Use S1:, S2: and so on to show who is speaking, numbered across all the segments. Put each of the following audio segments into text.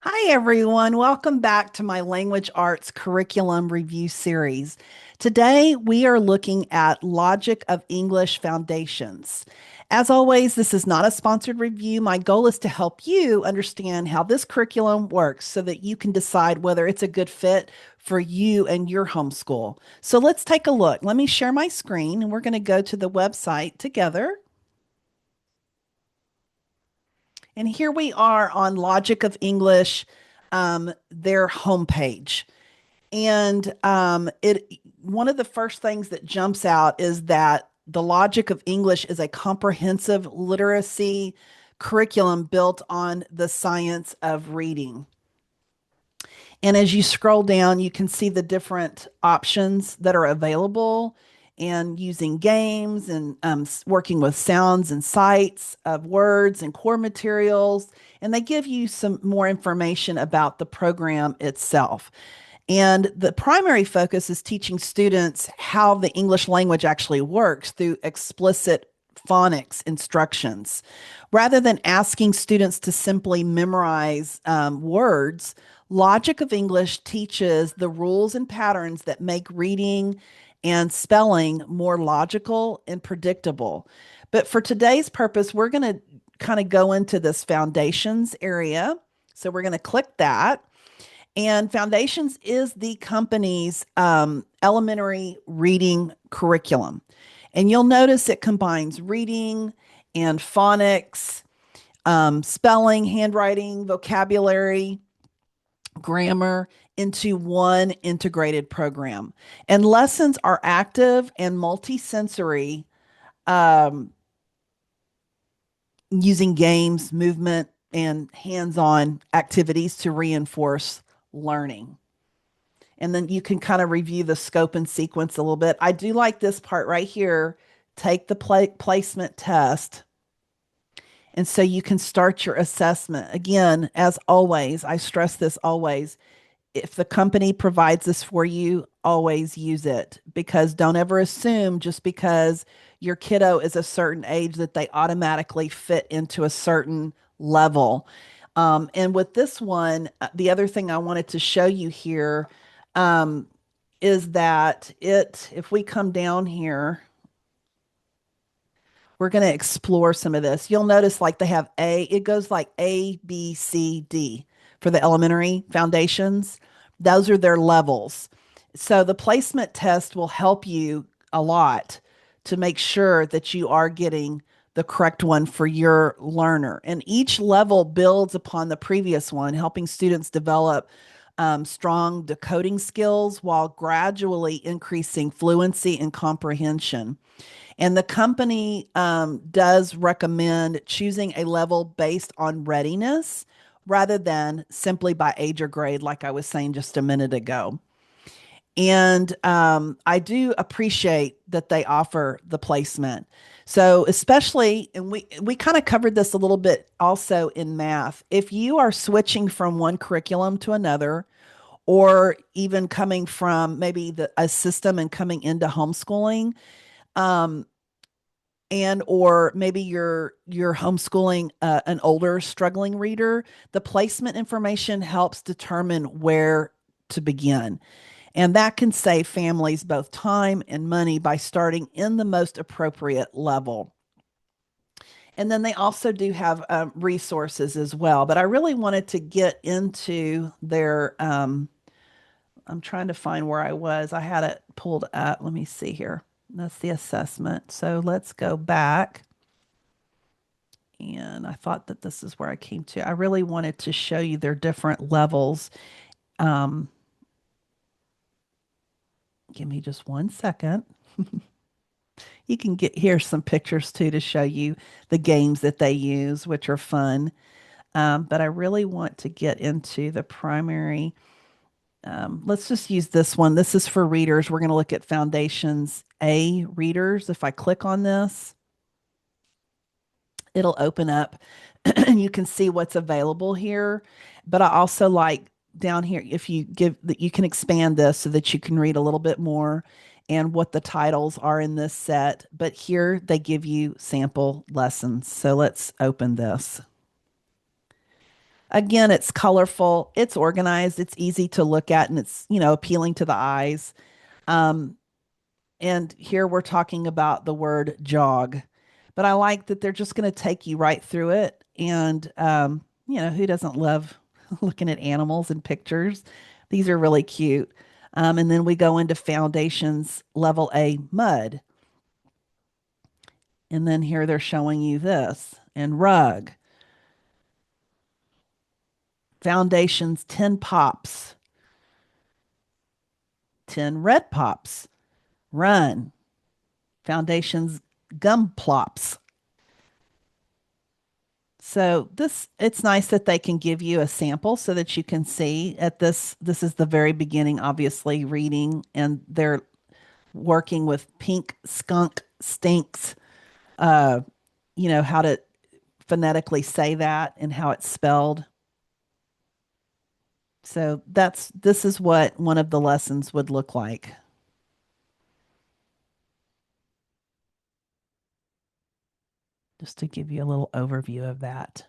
S1: Hi, everyone. Welcome back to my Language Arts Curriculum Review Series. Today, we are looking at Logic of English Foundations. As always, this is not a sponsored review. My goal is to help you understand how this curriculum works so that you can decide whether it's a good fit for you and your homeschool. So let's take a look. Let me share my screen and we're going to go to the website together. And here we are on Logic of English, their homepage. And it one of the first things that jumps out is that the Logic of English is a comprehensive literacy curriculum built on the science of reading. And as you scroll down, you can see the different options that are available and using games and working with sounds and sights of words and core materials. And they give you some more information about the program itself. And the primary focus is teaching students how the English language actually works through explicit phonics instructions. Rather than asking students to simply memorize words, Logic of English teaches the rules and patterns that make reading and spelling more logical and predictable. But for today's purpose, we're going to kind of go into this foundations area. So we're going to click that. And Foundations is the company's elementary reading curriculum. And you'll notice it combines reading and phonics, spelling, handwriting, vocabulary, grammar into one integrated program. And lessons are active and multisensory, um, using games, movement, and hands on activities to reinforce learning. And then you can kind of review the scope and sequence a little bit. I do like this part right here. Take the placement test. And so you can start your assessment. Again, as always, I stress this always. If the company provides this for you, always use it because don't ever assume just because your kiddo is a certain age that they automatically fit into a certain level. And with this one, the other thing I wanted to show you here um, is that if we come down here, we're going to explore some of this. You'll notice like they have it goes like A, B, C, D for the elementary foundations. Those are their levels. So the placement test will help you a lot to make sure that you are getting the correct one for your learner. And each level builds upon the previous one, helping students develop strong decoding skills while gradually increasing fluency and comprehension. And the company does recommend choosing a level based on readiness rather than simply by age or grade, like I was saying just a minute ago. And I do appreciate that they offer the placement. So, especially, and we kind of covered this a little bit also in math. If you are switching from one curriculum to another, or even coming from maybe a system and coming into homeschooling, um, and or maybe you're homeschooling an older struggling reader, the placement information helps determine where to begin, and that can save families both time and money by starting in the most appropriate level. And then they also do have resources as well, but I really wanted to get into their I'm trying to find where I was. I had it pulled up. Let me see here. That's the assessment. So let's go back. And I thought that this is where I came to. I really wanted to show you their different levels. Um, Give me just one second. You can get here some pictures too to show you the games that they use, which are fun. But I really want to get into the primary. Let's just use this one. This is for readers. We're going to look at Foundations A readers. If I click on this, it'll open up and you can see what's available here. But I also like down here, if you give that, you can expand this so that you can read a little bit more and what the titles are in this set. But here they give you sample lessons. So let's open this. Again, it's colorful, it's organized, it's easy to look at, and it's, appealing to the eyes. Um, and here we're talking about the word jog. But I like that they're just going to take you right through it. And, who doesn't love looking at animals and pictures? These are really cute. And then we go into foundations level A mud. And then here they're showing you this and rug, foundations 10 pops, 10 red pops, run, foundations gum plops. So it's nice that they can give you a sample so that you can see at this is the very beginning, obviously reading, and they're working with pink skunk stinks, uh, how to phonetically say that and how it's spelled. So this is what one of the lessons would look like, just to give you a little overview of that.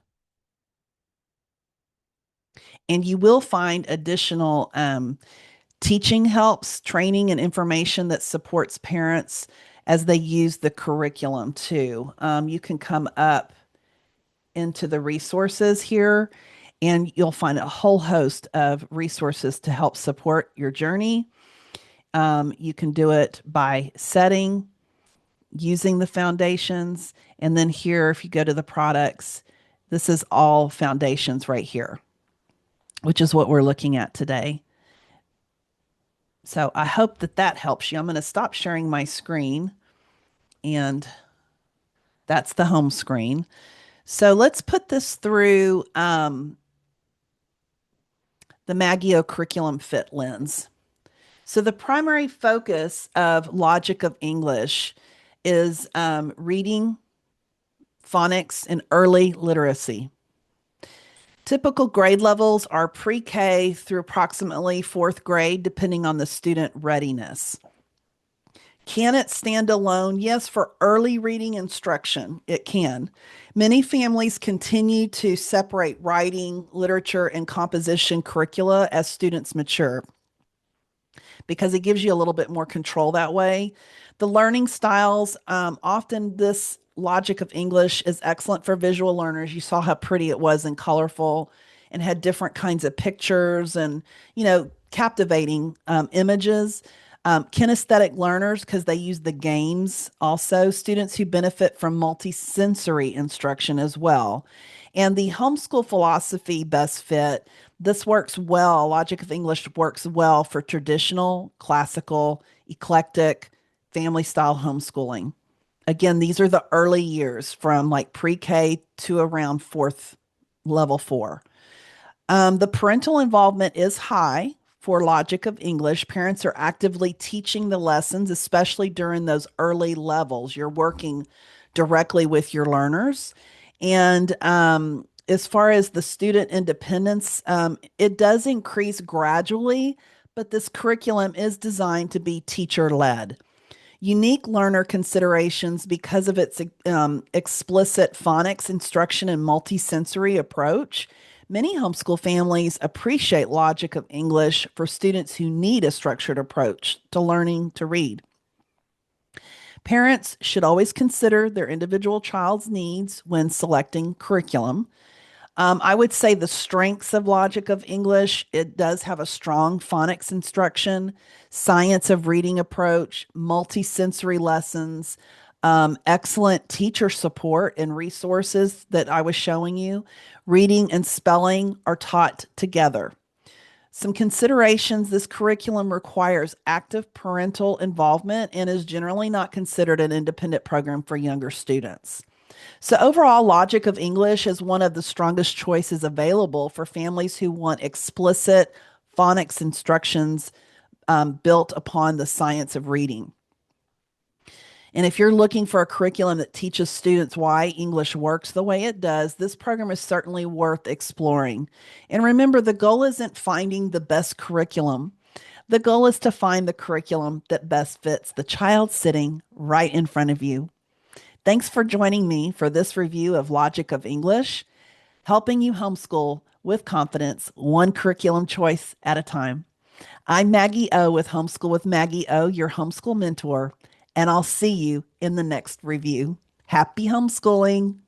S1: And you will find additional teaching helps, training, and information that supports parents as they use the curriculum too. You can come up into the resources here and you'll find a whole host of resources to help support your journey. You can do it by setting, using the foundations, and then here, if you go to the products, this is all foundations right here, which is what we're looking at today. So I hope that that helps you. I'm going to stop sharing my screen, and that's the home screen. So let's put this through the Maggio curriculum fit lens. So the primary focus of Logic of English is reading, phonics, and early literacy. Typical grade levels are pre-K through approximately fourth grade, depending on the student readiness. Can it stand alone? Yes, for early reading instruction, it can. Many families continue to separate writing, literature, and composition curricula as students mature because it gives you a little bit more control that way. The learning styles, often this Logic of English is excellent for visual learners. You saw how pretty it was and colorful and had different kinds of pictures and, captivating images. Kinesthetic learners, because they use the games also, students who benefit from multisensory instruction as well. And the homeschool philosophy best fit, this works well. Logic of English works well for traditional, classical, eclectic, family style homeschooling. Again, these are the early years from like pre-K to around fourth level four. The parental involvement is high for Logic of English. Parents are actively teaching the lessons, especially during those early levels. You're working directly with your learners. And as far as the student independence, it does increase gradually, but this curriculum is designed to be teacher led. Unique learner considerations because of its explicit phonics instruction and multisensory approach. Many homeschool families appreciate Logic of English for students who need a structured approach to learning to read. Parents should always consider their individual child's needs when selecting curriculum. I would say the strengths of Logic of English, it does have a strong phonics instruction, science of reading approach, multisensory lessons, excellent teacher support and resources that I was showing you. Reading and spelling are taught together. Some considerations: this curriculum requires active parental involvement and is generally not considered an independent program for younger students. So, overall, Logic of English is one of the strongest choices available for families who want explicit phonics instructions built upon the science of reading. And if you're looking for a curriculum that teaches students why English works the way it does, this program is certainly worth exploring. And remember, the goal isn't finding the best curriculum. The goal is to find the curriculum that best fits the child sitting right in front of you. Thanks for joining me for this review of Logic of English, helping you homeschool with confidence, one curriculum choice at a time. I'm Maggie O with Homeschool with Maggie O, your homeschool mentor, and I'll see you in the next review. Happy homeschooling.